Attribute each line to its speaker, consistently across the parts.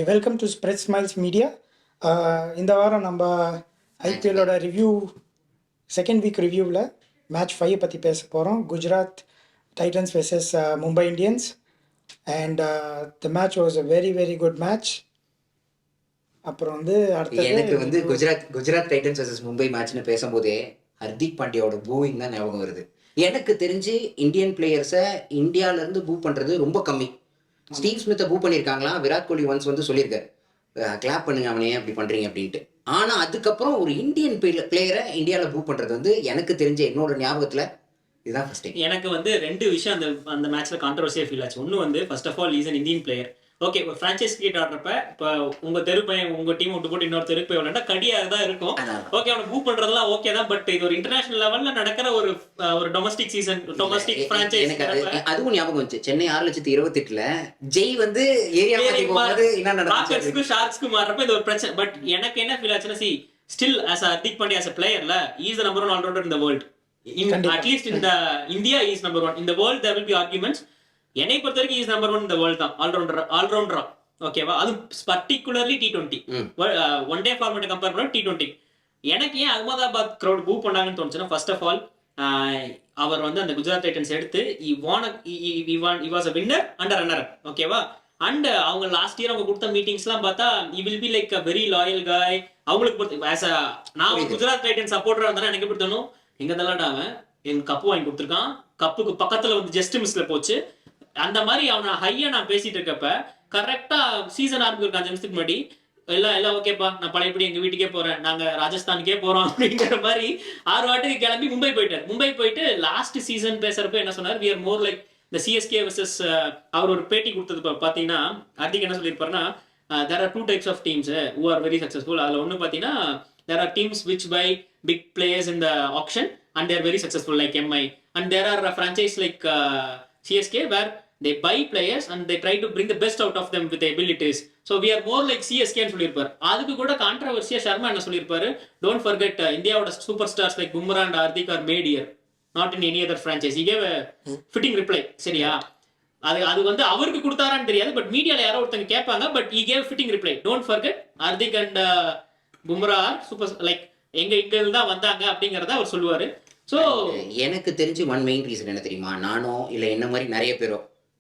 Speaker 1: Welcome to spread smiles media. இந்த வாரம் நம்ம ஐபிஎல்லோட ரிவ்யூ செகண்ட் வீக் ரிவ்யூவில் மேட்ச் 5 பற்றி பேச போகிறோம். Gujarat Titans versus Mumbai Indians. And the match was a very very good match. அப்புறம்
Speaker 2: எனக்கு குஜராத் டைட்டன்ஸ் வெர்சஸ் மும்பை மேட்ச்னு பேசும்போதே ஹர்திக் பாண்டியாவோட பூவிங் தான் ஞாபகம் வருது. எனக்கு தெரிஞ்சு இந்தியன் பிளேயர்ஸை இந்தியாவிலேருந்து பூ பண்ணுறது ரொம்ப கம்மி. ஸ்டீவ் ஸ்மித்தை பூ பண்ணியிருக்காங்களா, விராட் கோலி ஒன்ஸ் வந்து சொல்லியிருக்காரு கிளாப் பண்ணுங்க அவனே அப்படி பண்ணுறீங்க அப்படின்ட்டு. ஆனால் அதுக்கப்புறம் ஒரு இந்தியன் பிளேயரை இந்தியாவில் பூ பண்ணுறது வந்து எனக்கு தெரிஞ்ச என்னோட ஞாபகத்தில் இதுதான் ஃபர்ஸ்ட் டைம்.
Speaker 3: எனக்கு ரெண்டு விஷயம் அந்த மேட்ச்ல கான்ட்ரவர்சியாக ஃபீல் ஆச்சு. ஒன்று first of all is an Indian player. Okay, ஒரு ஃப்ரான்ச்சைஸ் கிரிக்கெட் ஆடுறப்ப இப்போ உங்க தெரு பையன் உங்க டீம் விட்டு போட்டு இன்னொரு தெருக்கு போய் விளையாண்டா கடியாக தான் இருக்கும். ஓகே, அவனை பூ பண்றதெல்லாம் ஓகே தான். பட் இது ஒரு இன்டர்நேஷனல் லெவல்ல நடக்கிற ஒரு டொமஸ்டிக் சீசன், டொமஸ்டிக் ஃப்ரான்ச்சைஸ்.
Speaker 2: அதுவும் ஞாபகம் வந்துச்சு, சென்னை 6,28,000 ஜெய் வந்து ஏரியா என்ன நடந்துச்சு
Speaker 3: ஷார்க்ஸ்க்கு மாறப்ப இது ஒரு பிரச்சனை. பட் எனக்கு என்ன ஃபீல் ஆச்சுன்னா, still as a Hardik Pandya as a playerல he is the number 1 all-rounder in the world. At least in the India he is number 1. In the world there will be arguments. என்னை பொறுத்த வரைக்கும் இஸ் நம்பர் 1 இந்த world தான், ஆல்ரவுண்டரா. ஓகேவா? அது particularly T20 one day ஃபார்மேட்டை compare பண்ண T20. எனக்கு ஏன் அகமதாபாத் கிரௌட் பூ பண்ணாங்கன்னு தோணுச்சுன்னா, ஃபர்ஸ்ட் ஆஃப் ஆல் அவர் வந்து அந்த குஜராத் டைட்டன்ஸ் எடுத்து he was a winner and a runner. ஓகேவா? அண்ட் அவங்க லாஸ்ட் இயர் அவங்க கொடுத்த மீட்டிங்ஸ்லாம் பார்த்தா he will be like a very loyal guy. அவங்களுக்கு பொறுத்து நான் குஜராத் டைட்டன்ஸ் சப்போர்ட்டரா இருந்தாலும் எனக்கு எப்படி தோணும், எங்க தள்ளாடாம என் கப்பு வாங்கி கொடுத்துருக்கான், கப்புக்கு பக்கத்துல வந்து ஜஸ்ட் மிஸ்ல போச்சு. அந்த மாதிரி அவனை ஹையா நான் பேசிட்டு இருக்கப்ப கரெக்டா சீசன் ஆரம்பிச்சிருக்கான் 5 நிமிஷத்துக்கு முன்னாடி எல்லாம் ஓகேப்பா, நான் பழையபடி எங்க வீட்டுக்கே போறேன், நாங்க ராஜஸ்தானுக்கே போறோம் அப்படிங்கிற மாதிரி 6 வாட்டுக்கு கிளம்பி மும்பை போயிட்டார். மும்பை போயிட்டு லாஸ்ட் சீசன் பேசுறப்ப என்ன சொன்னார், we are more like the CSK versus அவர் ஒரு பேட்டி கொடுத்தது பாத்தீங்கன்னா ஹர்திக் என்ன சொல்லியிருப்பாருன்னா, there are 2 types of teams who are very successful. அதுல ஒண்ணு பாத்தீங்கன்னா there are teams which buy big players in the auction and they are very successful like MI, and there are a franchise like CSK where they buy players and they try to bring the best out of them with their abilities. So we are more like CSK ன்னு சொல்லியிருப்பாரு. அதுக்கு கூட கான்ட்ரவர்சியா சர்மா என்ன சொல்லியிருப்பாரு, don't forget இந்தியாவோட super stars like Bumrah and Hardik R mat here, not in any other franchise. he gave a fitting reply. சரியா? அது வந்து அவருக்கு கொடுத்தாரான்னு தெரியாது, பட் மீடியால யாரோ ஒருத்தங்க கேட்பாங்க. But he gave fitting reply, don't forget Hardik and Bumrah are super, like எங்க இங்க தான் வந்தாங்க அப்படிங்கறத அவர் சொல்லுவாரு. ஸோ
Speaker 2: எனக்கு தெரிஞ்சு ஒன் மெயின் ரீசன் என்ன தெரியுமா, நானோ இல்ல என்ன மாதிரி நிறைய பேரோ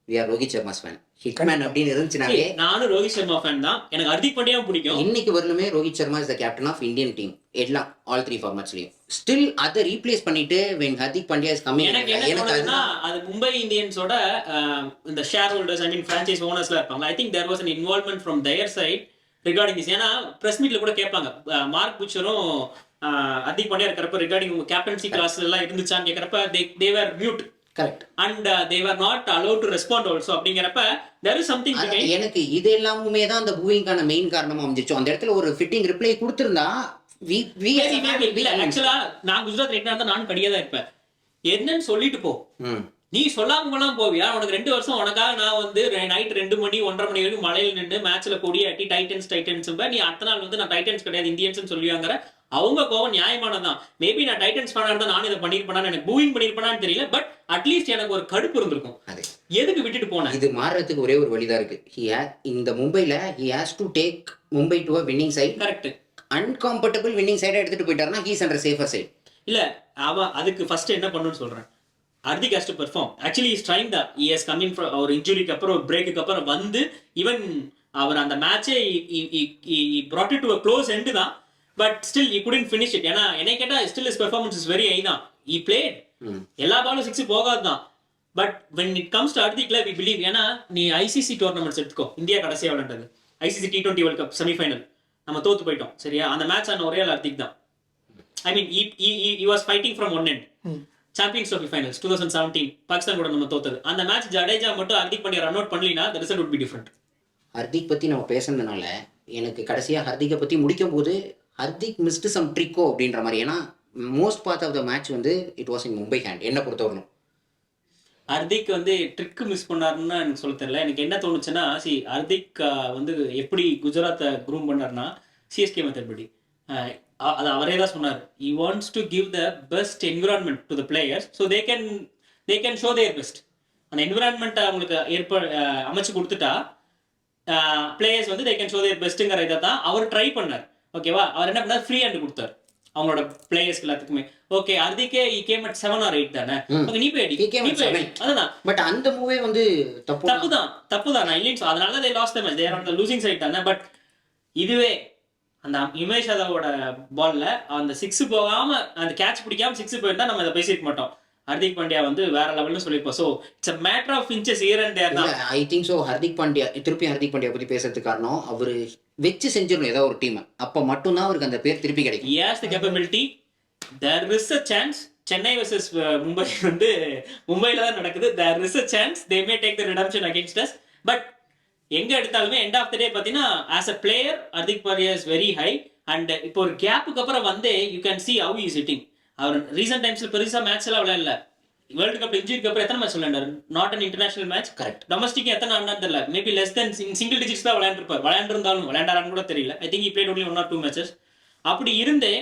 Speaker 2: we are Rohit Sharma's fan. Hitman அப்படின்னு இருந்துச்சுனாலே
Speaker 3: நானும் ரோஹித் சர்மா ஃபேன் தான். எனக்கு ஹர்திக் பாண்டியாவும் பிடிக்கும்.
Speaker 2: இன்னைக்கு வரலுமே Rohit Sharma is the captain of Indian team, எல்லாம் ஆல் 3 ஃபார்மட்ஸ்லயும். ஸ்டில் அதை ரீப்ளேஸ் பண்ணிட்டு when Hardik Pandya is coming,
Speaker 3: எனக்கு அது மும்பை இந்தியன்ஸோட இந்த shareholders, I mean franchise ஓனர்ஸ்ல இருப்பாங்க. I think there was an involvement from their side regarding this. ஏன்னா பிரஸ் மீட்ல கூட கேட்பாங்க, மார்க் புச்சரும் ஹர்திக் பாண்டியா இருக்கிறப்ப ரிகார்டிங் உங்க கேப்டன்சி கிளாஸ் எல்லாம் இருந்துச்சான்னு கேட்கறப்ப they were mute.
Speaker 2: Correct.
Speaker 3: And they were not allowed to respond also. அப்படிங்கறப்ப there is something behind.
Speaker 2: எனக்கு இது எல்லாமே தான் அந்த பூவிங்கான மெயின் காரணமா அமைஞ்சிச்சு. அந்த இடத்துல ஒரு ஃபிட்டிங் ரிப்ளை கொடுத்திருந்தா
Speaker 3: ஆக்சுவலா நான் குஜராத் ரைட்டா இருந்தா நானும் கடியா தான் இருப்பேன். என்னன்னு சொல்லிட்டு போ, நீ சொல்லாமலாம் போவியா? உனக்கு 2 வருஷம் உனக்காக நான் வந்து நைட் 2 மணி 1:30 மணி வரைக்கும் மழையில் நின்று மேட்ச்ல கொடியாட்டி டைட்டன்ஸ் நீ அடுத்த நாள் வந்து நான் டைட்டன்ஸ் கிடையாது இந்தியன்ஸ் சொல்லுவாங்கிற அவங்க கோவம் நியாயமானதான். மேபி நான் டைட்டன்ஸ் ஃபேனா இருந்தா நானும் இதை பண்ணிருப்பேனான்னு, எனக்கு பூவிங் பண்ணிருப்பேனான்னு தெரியல. பட் அட்லீஸ்ட் எனக்கு ஒரு கடுப்பு இருந்திருக்கும். எதுக்கு விட்டுட்டு போனேன்?
Speaker 2: இது மாறுறதுக்கு ஒரே ஒரு வழிதான் இருக்கு. இந்த மும்பைல he has to take Mumbai to a winning side.
Speaker 3: Correct.
Speaker 2: Uncomfortable winning side எடுத்துட்டு போயிட்டாருன்னா he is under safer side.
Speaker 3: இல்ல அவன் அதுக்கு ஃபர்ஸ்ட் என்ன பண்ணணும்னு சொல்றேன். Hardik has to perform. Actually he is trying that. He has come in for ஒரு இன்ஜுரிக்கு அப்புறம் ஒரு பிரேக்குக்கு அப்புறம் வந்து ஈவன் அவர் அந்த மேட்சே he brought it to a close end தான். But still he couldn't finish it. ஏன்னா என்னை கேட்டா still his performance is very high தான். He played. எல்லா பாலும் 6 போகாது தான். But when it comes to ஹர்திக்ல we believe. ஏன்னா நீ ICC டோர்னமெண்ட்ஸ் எடுத்துக்கோ, இந்தியா கடைசியா விளையாண்டது ICC T20 world cup semifinal, நம்ம தோத்து போயிட்டோம். சரியா? அந்த மேட்ச் ஆன ஒரே ஹர்திக் தான். I mean he was fighting from one end. Champions trophy finals 2017 Pakistan கூட நம்ம தோத்தது. அந்த மேட்ச் ஜடேஜா மட்டும் ஹர்திக் பாண்டியா ரன் அவுட் பண்ணலினா the result would be different.
Speaker 2: Hardik பத்தி நம்ம பேசுனதுனால எனக்கு கடைசியா ஹர்திகை பத்தி முடிக்கும் போது ஹர்திக் மிஸ்ட் சம் ட்ரிக்கோ அப்படின்ற மாதிரி. ஏன்னா most part of the match வந்து it was in Mumbai hand என்ன பொறுத்தவரைக்கும்.
Speaker 3: ஹர்திக் வந்து ட்ரிக் மிஸ் பண்ணாருன்னு எனக்கு சொல்ல தெரியல. எனக்கு என்ன தோணுச்சுன்னா, ஹர்திக் வந்து எப்படி குஜராத்தை க்ரூம் பண்ணார்னா சிஎஸ்கே மெத்தட் படி. அது அவரே தான் சொன்னார், he wants to give the best environment to the players so they can show their best. அந்த என்விரான்மெண்ட்டை அவங்களுக்கு அமைச்சு கொடுத்துட்டா பிளேயர்ஸ் வந்து தே கேன் ஷோ தேர் பெஸ்ட்டுங்கிற இதை தான் அவர் ட்ரை பண்ணார். ஓகேவா, அவர் என்ன பண்ணார், ஃப்ரீ ஹேண்ட் கொடுத்தார் அவங்களோட பிளேயர்ஸ்க்கு எல்லாத்துக்குமே. ஓகே, அதுக்கே கேம் அட் 7 or 8 தானே, நீ போய் அடி, நீ போய் அடி. அதுதான்.
Speaker 2: பட் அந்த மூவே வந்து
Speaker 3: தப்புதான் நான் இல்லைன்னு. அதனால தான் they lost the match, they are on the losing side தானே. பட் இதுவே அந்த இமேஷ் யாதவோட பால்ல அந்த 6 போகாம, அந்த கேட்ச் பிடிக்காம 6 போயிருந்தா நம்ம இதை பேசிக்க மாட்டோம். ஹர்திக் பாண்டியா வந்து வேற லெவல்னு சொல்லிப்போம். So it's a matter of inches here and there தான்.
Speaker 2: I think so. Hardik Pandya பத்தி பேசுறதுக்கு காரணம் அவரு வச்சு செஞ்சிடணும் ஏதாவது ஒரு டீம், அப்ப மட்டும்தான் அவருக்கு அந்த பேர் திருப்பி கிடைக்கும்.
Speaker 3: Yes, the capability. There is a chance. Chennai versus Mumbai வந்து மும்பைல தான் நடக்குது. There is a chance they may take the redemption against us. But எங்க எடுத்தாலுமே end of the day பாத்தீங்கன்னா as a player Hardik Pandya is very high. And இப்போ ஒரு கேப்புக்கு அப்புறம் வந்து you can see how he is hitting. அவர் ரீசெண்ட் டைம்ஸ்ல பெருசா மேட்ச் எல்லாம் விளையாடல. வேர்ல்டு கப் இன்ஜுரிக்கு அப்புறம் எத்தனை மேட்ச் விளையாண்டாரு? Not an international match.
Speaker 2: Correct.
Speaker 3: Domestic எத்தனை ஆனான்னு தெரியல. Maybe less then single digits தான் விளையாண்டுருப்பார். விளையாண்டாரான்னு கூட தெரியல. I think he played only 1 or 2 matches. அப்படி இருந்தே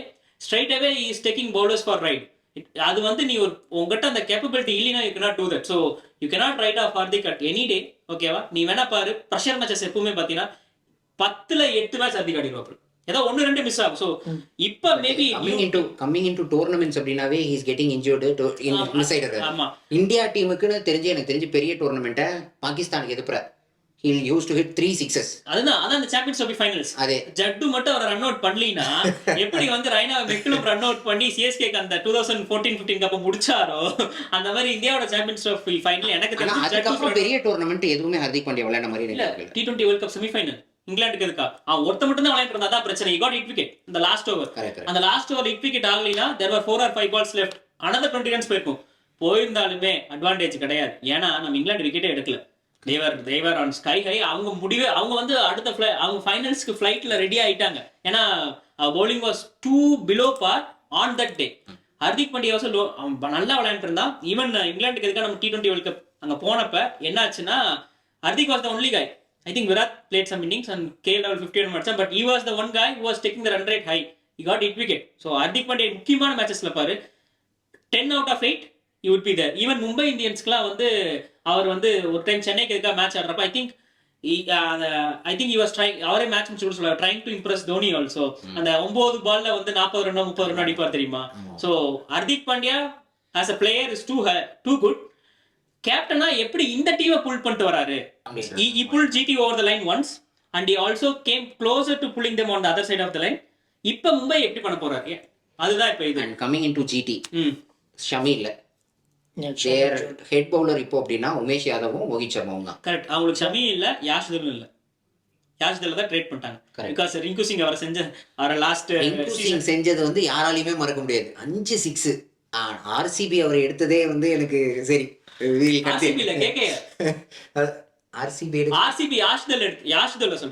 Speaker 3: straight away he is taking bowlers for ride. அது வந்து நீ ஒரு உங்ககிட்ட அந்த கேப்பபிலிட்டி இல்லைன்னா you cannot do that. So you cannot write off Hardik at any day. ஓகேவா, நீ வேணா பாரு ப்ரெஷர் மேட்சஸ் எப்பவுமே பாத்தீங்கன்னா 10ல 8 மேட்ச் ஹர்திக் ஆடிடுவாரு. ஏதோ 1-2 மிஸ் ஆகும். ஸோ இப்போ மேபி
Speaker 2: கம்மிங் இன்டு டோர்னமெண்ட்ஸ் அப்படின்னாவே he is getting injured miss ஆயிடுறாரு.
Speaker 3: ஆமா,
Speaker 2: இந்தியா டீமுக்குன்னு எனக்கு தெரிஞ்சு பெரிய டோர்னமெண்ட்டை பாகிஸ்தானுக்கு எதிர்ப்புற he used to hit 3 sixes.
Speaker 3: அதான் அந்த சாம்பியன்ஸ் ட்ராஃபி ஃபைனல்ஸ்.
Speaker 2: அதே
Speaker 3: ஜட்டு மட்டும் அவர் ரன் அவுட் பண்ணலினா எப்படி வந்து ரைனா மெக்லப் ரன் அவுட் பண்ணி சிஎஸ்கேக்கு அந்த 2014-15 கப் முடிச்சாரோ அந்த மாதிரி இந்தியாவோட சாம்பியன்ஸ் ட்ராஃபி ஃபைனல் எனக்கு தெரிஞ்சு
Speaker 2: அதுக்கப்புறம் பெரிய டோர்னமெண்ட் எதுவுமே ஹர்திக் பாண்டியா விளையாட மாதிரி
Speaker 3: இல்ல. T20 வேர்ல்ட் கப் செமிஃபைனல் இங்கிலாந்துக்கு இருக்கா, ஒருத்த மட்டும் தான் விளையாட்டு இருந்தா தான் பிரச்சனை. யூ காட் ஹிட் விக்கெட் இந்த லாஸ்ட் ஓவர். அந்த லாஸ்ட் ஓவர் ஹிட் விக்கெட் ஆகலைனா there were 4 or 5 balls left, another 20 runs போயிருக்கும். போயிருந்தாலுமே அட்வான்டேஜ் கிடையாது. ஏன்னா நம்ம இங்கிலாந்து விக்கெட்டே எடுக்கல. தேவர் ஆன் ஸ்கை ஹை. அவங்க வந்து அடுத்த அவங்க ஃபைனல்ஸ்க்கு ஃபிளைட்ல ரெடி ஆயிட்டாங்க. ஏன்னா bowling was too below par on that day. Hardik Pandya நல்லா விளையாண்டு இருந்தான். ஈவன் இங்கிலாந்துக்கு எதுக்காக நம்ம T20 வேர்ல்ட் கப் அங்க போனப்ப என்ன ஆச்சுன்னா Hardik was the only guy. I think Virat played some innings and KL 51 matches, but he was the one guy who was taking the run rate high. He got hit wicket. So Hardik Pandya முக்கியமான மேட்சஸ்ல பாரு 10 out of 8 he would be there. Even Mumbai இந்தியன்ஸ்க்குலாம் வந்து அவர் வந்து ஒரு time சென்னைக்கு எதுக்காக match ஆடுறப்ப I think he was trying, அவரே match முடிச்சு கூட சொல்லுவார், trying to impress Dhoni also. அந்த 9 பால்ல வந்து 40 ரன் 30 ரன் அடிப்பார் தெரியுமா. So Hardik Pandya as a player is too good. கேப்டனா எப்படி இந்த டீமை புல் பண்ணிட்டு வராரு. He pulled GT over the line once and he also came closer to pulling them on the other side of the line. இப்ப மும்பை எப்படி பண்ண போறாரு அதுதான் இப்ப இது.
Speaker 2: And coming into GT, Shami இல்ல, their head bowler இப்போ அப்படின்னா உமேஷ் யாதவும் மோகித் சர்மாவும் தான்.
Speaker 3: கரெக்ட். அவங்களுக்கு ஷமி இல்ல, யாஷ்தலும் இல்ல. யாஷ்தல் தான் ட்ரேட் பண்ணிட்டாங்க. பிகாஸ் ரிங்கு சிங் அவரை லாஸ்ட்
Speaker 2: சீசன் செஞ்சது வந்து யாராலையுமே மறக்க முடியாது. 5 6 ஆர்சிபி அவர் எடுத்ததே வந்து எனக்கு சரி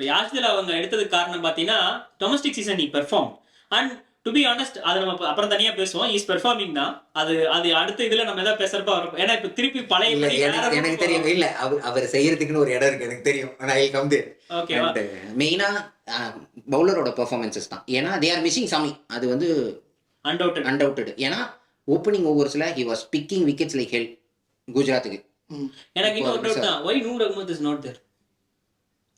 Speaker 3: யாஷ்தல் அவங்க எடுத்ததுக்கு காரணம் பாத்தீங்கன்னா domestic season he performed. And to be honest, அதை நம்ம அப்புறம் தனியா பேசுவோம். இஸ் பெர்ஃபார்மிங் தான். அது அடுத்த இதுல நம்ம ஏதாவது பேசுறப்ப வரும். ஏன்னா இப்ப திருப்பி பழைய
Speaker 2: எனக்கு தெரியும் இல்ல அவர் செய்யறதுக்குன்னு ஒரு இடம் இருக்கு எனக்கு தெரியும். மெயினா பவுலரோட பெர்ஃபார்மன்சஸ் தான். ஏன்னா they are missing Sami. அது வந்து அன்டவுட்டட். ஏன்னா ஓப்பனிங் ஓவர்ஸ்ல he was picking wickets like hell குஜராத்துக்கு.
Speaker 3: எனக்கு இன்னொரு டவுட் தான், why Noor Ahmed is not there?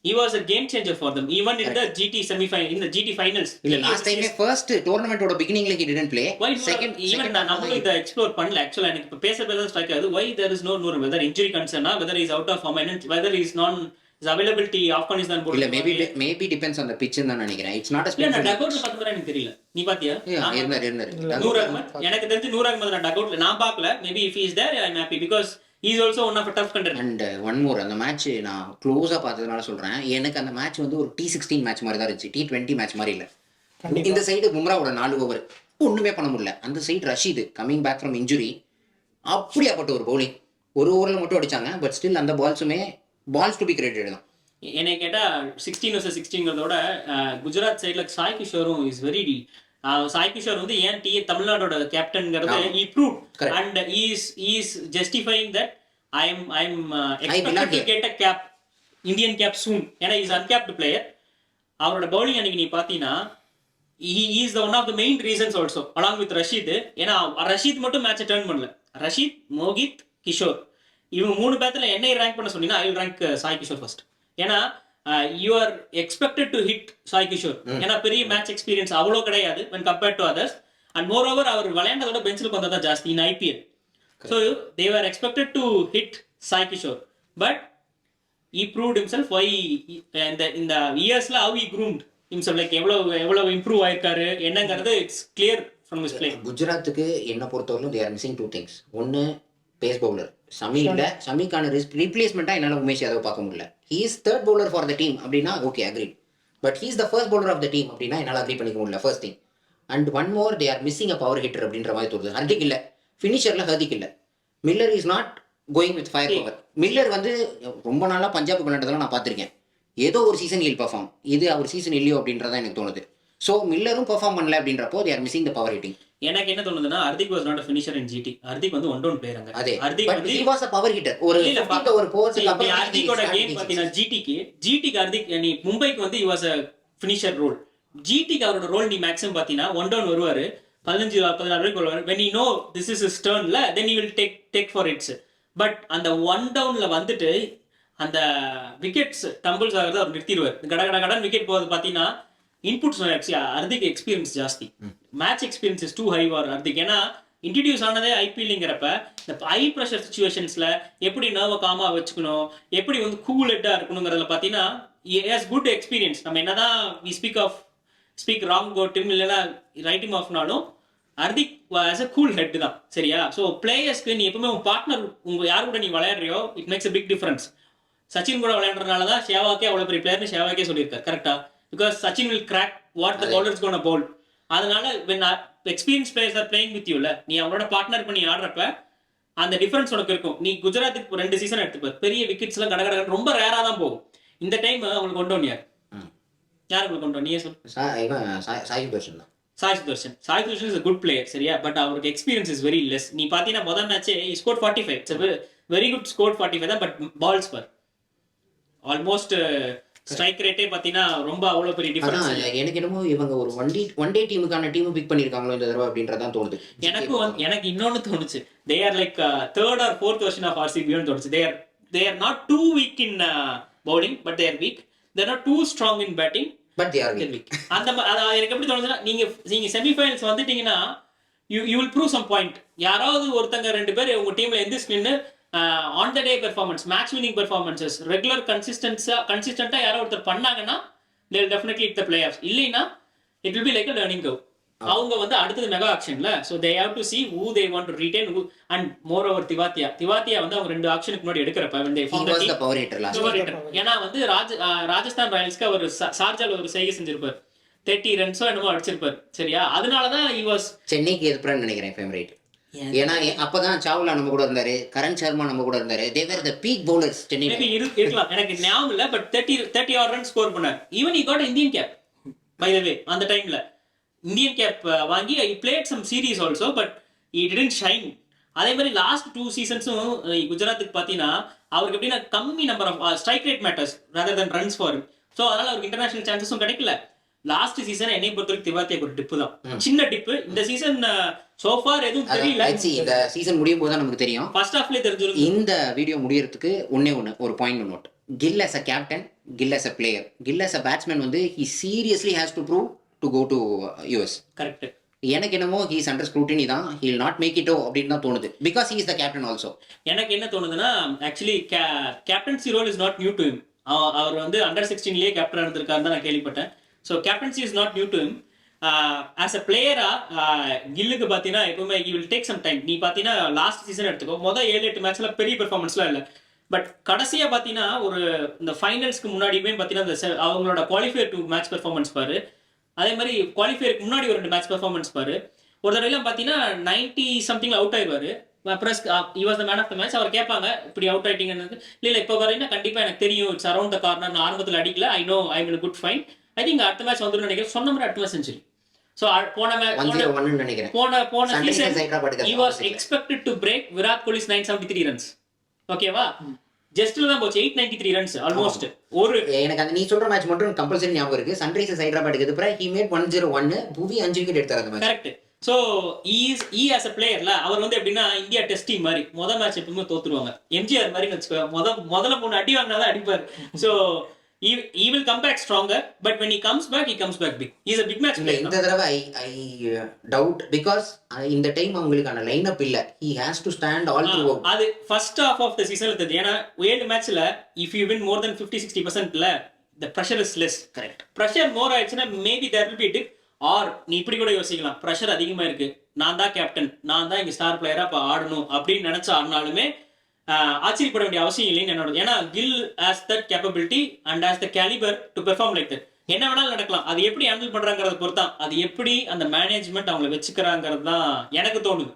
Speaker 3: He was a game changer for them even in the GT semi-final, in the GT finals.
Speaker 2: இல்ல last time first tournament oda beginning like he didn't play.
Speaker 3: Second even நம்ம இத explore பண்ணல. ஆக்சுவலா எனக்கு இப்ப பேச strike ஆகுது, why there is no Noor, whether injury concern, whether he is out of form, whether he is his availability Afghanistan board.
Speaker 2: இல்ல maybe depends on the pitch ன்னு நான் it's not a spin.
Speaker 3: இல்ல டகவுட்ல பார்த்தா எனக்கு தெரியல. நீ பாத்தியா?
Speaker 2: இருந்தாரு
Speaker 3: Noor Ahmed. எனக்கு தெரிஞ்சு Noor Ahmed நான் டகவுட்ல நான் பார்க்கல. maybe if he is there I am happy because he is also one of a tough contender.
Speaker 2: And one more, அந்த மேட்ச் நான் க்ளோஸா பார்த்ததுனால சொல்றேன், எனக்கு அந்த மேட்ச் வந்து ஒரு T16 மேட்ச் மாதிரி தான் இருந்துச்சு, T20 மேட்ச் மாதிரி இல்ல. இந்த சைடு பும்ராவோட 4 ஓவர் ஒண்ணுமே பண்ண முடியல. அந்த side Rashid coming back from injury, அப்படியாப்பட்ட ஒரு பவுலிங். ஒரு ஓவர்ல மட்டும் அடிச்சாங்க, பட் ஸ்டில் அந்த பால்ஸ் டு பி கிரேட்டட் தான்.
Speaker 3: என்னை கேட்டா 16 vs 16ங்கிறதோட குஜராத் சைடுல சாய் கிஷோரும் இஸ் வெரி சாய் கிஷோர் வந்து ஏன் தமிழ்நாடோட கேப்டன்ங்கிறது he proved and he is justifying that I am expected to get a cap, Indian cap soon. ஏன்னா he is uncapped player. அவரோட பவுலிங் அன்னைக்கு நீ பாத்தீங்கன்னா he is the one of the main reasons also along with Rashid. ஏன்னா ரஷீத் மட்டும் மேட்சை turn பண்ணல, ரஷீத், மோகித், கிஷோர் இவங்க 3 பேத்துல என்னை ரேங்க் பண்ண சொன்னீங்கன்னா I will rank Sai Kishore first. ஏன்னா you are expected to hit Sai Kishore. ஏன்னா பெரிய மேட்ச் எக்ஸ்பீரியன்ஸ் அவ்வளோ கிடையாது when compared to others. And moreover அவர் விளையாண்டதோட பெஞ்சில் வந்தா தான் ஜாஸ்தி in IPL. So they are expected to hit Sai Kishore, but he proved himself why இந்த இயர்ஸ்ல how he groomed himself, like எவ்வளவு இம்ப்ரூவ் ஆயிருக்காரு என்னங்கிறது it's clear from his play.
Speaker 2: குஜராத்துக்கு என்ன பொறுத்தவரைக்கும் they are missing two things. ஒன்னு பேஸ் பவுலர் ஷமி இல்ல, ஷமிக்கான ரீப்ளேஸ்மெண்டா என்னால உமேஷ் யாதவ் பார்க்க முடியல. he is third bowler for the team அப்படின்னா okay agree, but he is the first bowler of the team அப்படின்னா என்னால அக்ரி பண்ணிக்க முடியல first thing. And one more they are missing a power hitter அப்படின்ற மாதிரி தோணுது. ஹர்திக் இல்ல, ஃபினிஷர்ல ஹர்திக் இல்ல, Miller is not going with fire power. Miller வந்து ரொம்ப நாளா பஞ்சாப் விளையாண்டதெல்லாம் நான் பார்த்திருக்கேன். ஏதோ ஒரு சீசன் ஹில் பெர்ஃபார்ம், இது அவர் சீசன் இல்லையோ அப்படின்றதான் எனக்கு தோணுது. ஸோ மில்லரும் பெர்ஃபார்ம் பண்ணல அப்படின்றப்போ they are missing the power hitting.
Speaker 3: எனக்கு என்ன தோணுதுன்னா Hardik was not a finisher in GT. Hardik வந்து ஒன் டவுன் பிளேயர்.
Speaker 2: அதே
Speaker 3: ஹர்திக்
Speaker 2: பட்
Speaker 3: வந்து
Speaker 2: he was a power hitter. ஒரு 15 ஓவர் போறதுக்கு அப்புறம்
Speaker 3: ஹர்திக்கோட கேம் பாத்தீங்கன்னா ஜிடிக்கு ஹர்திக் நீ மும்பைக்கு வந்து he was a finisher role. ஜிடிக்கு அவரோட ரோல் நீ மேக்ஸிமம் பாத்தீங்கன்னா ஒன் டவுன் வருவாரு, 15-16 வரைக்கும் வருவாரு. when you know this is his turnல then he will take for it. But அந்த ஒன் டவுன்ல வந்துட்டு அந்த விக்கெட்ஸ் டம்பிள்ஸ் ஆகிறத அவர் நிறுத்திடுவார். கடன் விக்கெட் போகிறது பார்த்தீங்கன்னா இன்புட்ஸ் ஹர்திக் எக்ஸ்பீரியன்ஸ் ஜாஸ்தி, match experience is too high for Hardik. ஏன்னா இன்ட்ரடியூஸ் ஆனதே ஐபிஎல்ங்கிறப்ப இந்த ஹை ப்ரெஷர் சுச்சுவேஷன்ஸ்ல எப்படி நர்வை காமா வச்சுக்கணும், எப்படி வந்து கூல் ஹெட்டா இருக்கணுங்கிறதுல பார்த்தீங்கன்னா ஹேஸ் குட் எக்ஸ்பீரியன்ஸ். நம்ம என்னதான் வி ஸ்பீக் ராங் கோட்டும் இல்லைன்னா ரைட்டிங் ஆஃப்னாலும் Hardik as a cool head தான், சரியா? ஸோ பிளேயர்ஸ்க்கு நீ எப்பவுமே உங்க பார்ட்னர் யார் கூட நீ விளையாடுறியோ it makes a big difference. Sachin கூட விளையாடுறதுனால தான் ஷேவாக்கே அவ்வளோ பெரிய பிளேயர்னு ஷேவாக்கே சொல்லியிருக்காரு, கரெக்டா? Because Sachin will crack what the bowlers gonna bowl. அதனால when experience players are playing with யூல நீ அவங்களோட பார்ட்னர் பண்ணி ஆடுறப்ப அந்த டிஃபரன்ஸ் உனக்கு இருக்கும். நீ குஜராத்துக்கு 2 சீசன் எடுத்துப்பார், பெரிய விக்கெட்ஸ் எல்லாம் கடை ரொம்ப ரேரா தான் போகும். இந்த டைம் அவங்களுக்கு கொண்டு வந்து யார் உங்களுக்கு கொண்டு வந்து நீயே சொல்லு.
Speaker 2: சாய் சுதர்ஷன் தான்.
Speaker 3: Sai Sudharsan is a good player, சரியா? பட் அவருக்கு எக்ஸ்பீரியன்ஸ் இஸ் வெரி லெஸ். நீ பாத்தீங்கன்னா முதல் மேட்சே score 45, it's very good score 45 தான், but balls per almost strike ரேட்டே பாத்தீங்கன்னா ரொம்ப அவ்வளவு பெரிய டிஃபரன்ஸ்.
Speaker 2: எனக்கு என்னமோ இவங்க ஒரு ஒன் டே டீமுக்கான டீம் பிக் பண்ணிருக்காங்களோ இந்த தடவை அப்படின்றதான் தோணுது.
Speaker 3: எனக்கு இன்னொன்னு தோணுச்சு, they are like third or fourth version of ஆர்சிபின்னு தோணுச்சு. They are not two weak in bowling, but they are weak. They are not too strong in batting,
Speaker 2: but they are weak.
Speaker 3: அந்த எனக்கு எப்படி தோணுச்சுன்னா நீங்க செமிஃபைனல்ஸ் வந்துட்டீங்கன்னா you will prove some point. யாராவது ஒருத்தங்க 2 பேர் உங்க டீம்ல எந்திரிச்சு நின்று on the day performance, match winning performances, regular கன்சிஸ்டன்ட்டா யாரோ ஒருத்தர் பண்ணாங்கன்னா they will definitely hit the playoffs. இல்லைன்னா it will be like a learning curve. அவங்க வந்து அடுத்தது mega ஆக்ஷன்ல, so they have to see who they want to retain who. And moreover Tewatia வந்து அவங்க 2 ஆக்ஷனுக்கு முன்னாடி எடுக்கிறப்ப when they formed the team, power hitter. ஏன்னா வந்து ராஜஸ்தான் ராயல்ஸ்க்கு அவர் ஷார்ஜால ஒரு செய்கை செஞ்சிருப்பார், 30 ரன்ஸோ என்னமோ அடிச்சிருப்பார், சரியா? அதனாலதான் he was
Speaker 2: சென்னைக்கு எதிர்ப்புன்னு நினைக்கிறேன் ஃபேவரேட். ஏன்னா அப்பதான் சாவ்லா நம்ம கூட இருந்தாரு, கரண் சர்மா நம்ம கூட இருந்தாரு. they were the peak bowlers Chennai.
Speaker 3: இருக்கலாம், எனக்கு ஞாபகம் இல்ல, பட் 30 ரன் ஸ்கோர் பண்ணார். Even he got Indian cap by the way. அந்த டைம்ல இந்தியன் கேப் வாங்கி he played some series also, but he didn't shine. அதே மாதிரி லாஸ்ட் 2 சீசன்ஸும் குஜராத்துக்கு பாத்தீங்கன்னா அவருக்கு எப்படின்னா கம்மி number of strike rate matters rather than runs for. So அதனால அவருக்கு இன்டர்நேஷனல் சான்சஸும் கிடைக்கல. லாஸ்ட் சீசன் என்னை பொறுத்தவரைக்கும் திவாத்தியா ஒரு டிப்பு தான், சின்ன டிப்பு. இந்த சீசன் சோஃபார் எதுவும் தெரியல.
Speaker 2: இந்த சீசன் முடியும் போது தான் நமக்கு தெரியும்.
Speaker 3: ஃபர்ஸ்ட் ஹாஃப்லயே தெரிஞ்சிருக்கும்.
Speaker 2: இந்த வீடியோ முடியறதுக்கு ஒரு point note. Gill as a captain, Gill as a player, Gill as a batsman வந்து he seriously has to prove to go to US.
Speaker 3: Correct.
Speaker 2: எனக்கு என்னமோ he is under scrutiny தான், he will not make it அப்படின்னு தான் தோணுது, because he is the captain also.
Speaker 3: எனக்கு என்ன தோணுதுன்னா actually captaincy role is not new to him. அவர் வந்து அண்டர் 16லயே கேப்டன் இருந்திருக்காருன்னு நான் கேள்விப்பட்டேன். So captaincy is not new to him. As a பிளேயரா கில்லுக்கு பார்த்தீங்கன்னா எப்பவுமே he will take some time. நீ பார்த்தீங்கன்னா லாஸ்ட் சீசன் எடுத்துக்கோ, மொதல் 7-8 மேட்ச்ல பெரிய பெர்ஃபார்மன்ஸ்லாம் இல்லை, பட் கடைசியாக பார்த்தீங்கன்னா ஒரு இந்த ஃபைனல்ஸ்க்கு முன்னாடியுமே பார்த்தீங்கன்னா அவங்களோட குவாலிஃபயர் 2 மேட்ச் பெர்ஃபார்மன்ஸ் பாரு, அதே மாதிரி குவாலிஃபயருக்கு முன்னாடி ஒரு 2 மேட்ச் பெர்ஃபார்மன்ஸ் பாரு. ஒரு தடவைலாம் பார்த்தீங்கன்னா 90 சம்திங்ல அவுட் ஆயிடுவாரு. Plus he was the man of the match. அவர் கேட்பாங்க இப்படி அவுட் ஆயிட்டீங்கன்னு. இல்லை இப்போ வரைன்னா கண்டிப்பாக எனக்கு தெரியும், இட்ஸ் அரௌண்ட் த கார்னர், நான் ஆரம்பத்தில் அடிக்கல, I know I will good fine. I think அடுத்த மேட்ச் வந்துடும் நினைக்கிறேன். சொன்ன மாதிரி அடுத்த மேட்ச் செஞ்சுரி. ஸோ போன season he was expected to break Virat Kohli's 973 runs. ஓகேவா? ஜஸ்ட்ல தான் போச்சு 893 ரன்ஸ் ஆல்மோஸ்ட். ஒரு
Speaker 2: எனக்கு அந்த நீ சொல்ற மேட்ச் மட்டும் கம்பல்சரி ஞாபகம் இருக்கு. சன்ரைசர்ஸ் ஹைதராபாத்துக்கு எதிராக he made 101, புவி 5 விக்கெட் எடுத்தார் அந்த match.
Speaker 3: Correct. So he as a பிளேயர்ல அவர் வந்து எப்படின்னா இந்தியா டெஸ்ட் டீம் மாதிரி முதல் மேட்ச் எப்பவுமே தோத்துருவாங்க. எம்ஜிஆர் மாதிரி வச்சுக்கோ, முதல்ல 3 அடி வாங்கினாதான் அடிப்பார். So he will come back stronger, but when he comes back big. He's a big match
Speaker 2: இல்ல
Speaker 3: player.
Speaker 2: இந்த தடவை ஐ டவுட் பிகாஸ் இந்த டைம் அவங்களுக்கான லைனப் இல்ல. He has to stand all through out.
Speaker 3: அது first half of the season தெரியுது. ஏன்னா 7 மேட்ச்ல if you win more than 50-60% the pressure is less.
Speaker 2: Correct.
Speaker 3: pressure more ஆயிடுச்சுன்னா maybe there will be a dip. Or நீ இப்படி கூட யோசிக்கலாம், pressure அதிகமா இருக்கு, நான் தான் கேப்டன், நான் தான் இங்க ஸ்டார் பிளேயரா இப்ப ஆடணும் அப்படின்னு நினைச்சா ஆடினாலுமே ஆச்சரியப்பட வேண்டிய அவசியம் இல்லைன்னு என்னோட. ஏன்னா Gill has that capability and has the calibre to perform like that. என்ன வேணாலும் நடக்கலாம், அது எப்படி ஹேண்டில் பண்றாங்கிறத பொறுத்தான், அது எப்படி அந்த மேனேஜ்மெண்ட் அவங்களை வச்சுக்கிறாங்கிறது தான் எனக்கு தோணுது.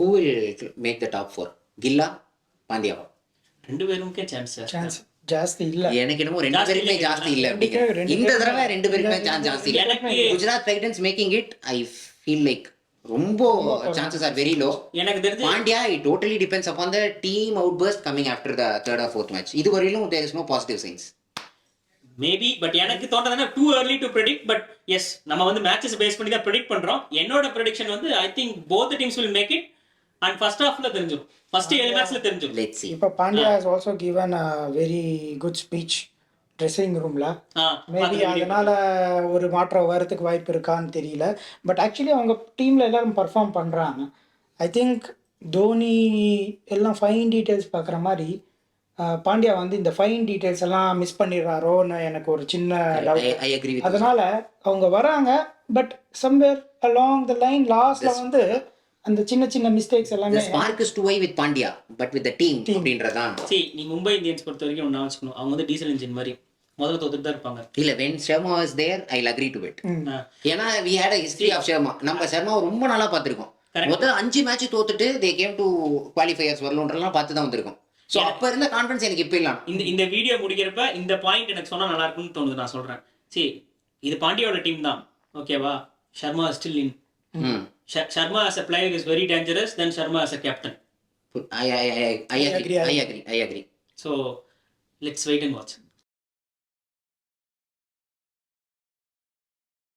Speaker 2: Who will make the top 4? கில்லா, பாண்டியாவா?
Speaker 3: ரெண்டு பேருக்கே சான்ஸ்
Speaker 1: ஜாஸ்தி இல்ல.
Speaker 2: எனக்கு என்னமோ ரெண்டு பேருமே ஜாஸ்தி இல்ல அப்படிங்கிற. இந்த தடவை ரெண்டு பேருமே சான்ஸ் ஜாஸ்தி இல்ல.
Speaker 3: எனக்கு
Speaker 2: Gujarat Titans making it I feel like ரொம்ப chances are very low.
Speaker 3: எனக்கு தெரிஞ்சு
Speaker 2: Pandya it totally depends upon the team outburst coming after the third or fourth match. இது வரையிலும் there is no positive signs.
Speaker 3: Maybe, but எனக்கு தோன்றதுன்னா too early to predict. But yes, நம்ம வந்து matches base பண்ணி தான் ப்ரெடிக்ட் பண்றோம். என்னோட ப்ரெடிக்ஷன் வந்து I think both the teams will make it and first halfல தெரிஞ்சிடும், ஃபர்ஸ்ட் 7 மேட்ச்ல தெரிஞ்சிடும்.
Speaker 2: Let's see.
Speaker 1: இப்போ Pandya has also given a very good speech dressing ரூம்ல. மேபி அதனால ஒரு மாற்றம் வரதுக்கு வாய்ப்பு இருக்கான்னு தெரியல. பட் ஆக்சுவலி அவங்க டீம்ல எல்லாரும் பர்ஃபார்ம் பண்றாங்க. ஐ திங்க் தோனி எல்லாம் ஃபைன் டீட்டெயில்ஸ் பார்க்குற மாதிரி பாண்டியா வந்து இந்த ஃபைன் டீட்டெயில்ஸ் எல்லாம் மிஸ் பண்ணிடுறாரோன்னு எனக்கு ஒரு சின்ன டவுட்.
Speaker 2: I agree with
Speaker 1: அதனால அவங்க வராங்க, but somewhere along the line லாஸ்ட்ல வந்து அந்த சின்ன சின்ன மிஸ்டேக்ஸ்
Speaker 2: the
Speaker 1: எல்லாமே.
Speaker 2: spark is too high with Pandya but with the team அப்படின்றதான்.
Speaker 3: See, நீ மும்பை இந்தியன்ஸ் பொறுத்த வரைக்கும் ஒண்ணா வச்சுக்கணும், அவங்க வந்து டீசல் இன்ஜின் மாதிரி முதல்ல தோத்துட்டு தான் இருப்பாங்க.
Speaker 2: இல்ல when Sharma was there I'll agree to it. ஏன்னா we had a history of Sharma. நம்ம சர்மா ரொம்ப நாளா பார்த்திருக்கோம். முதல் 5 மேட்ச் தோத்துட்டு they came to qualifiers வரலன்றலாம் பார்த்து தான் வந்திருக்கோம். சோ அப்ப இருந்த கான்ஃபிடன்ஸ் எனக்கு இப்ப இல்ல.
Speaker 3: இந்த வீடியோ முடிக்கிறப்ப இந்த பாயிண்ட் எனக்கு சொன்னா நல்லா இருக்கும்னு தோணுது, நான் சொல்றேன். சரி, இது பாண்டியாவோட டீம் தான், ஓகேவா? Sharma is still in. Sharma as a player is very dangerous than Sharma as a captain.
Speaker 2: I agree.
Speaker 1: agree.
Speaker 3: So let's wait and watch.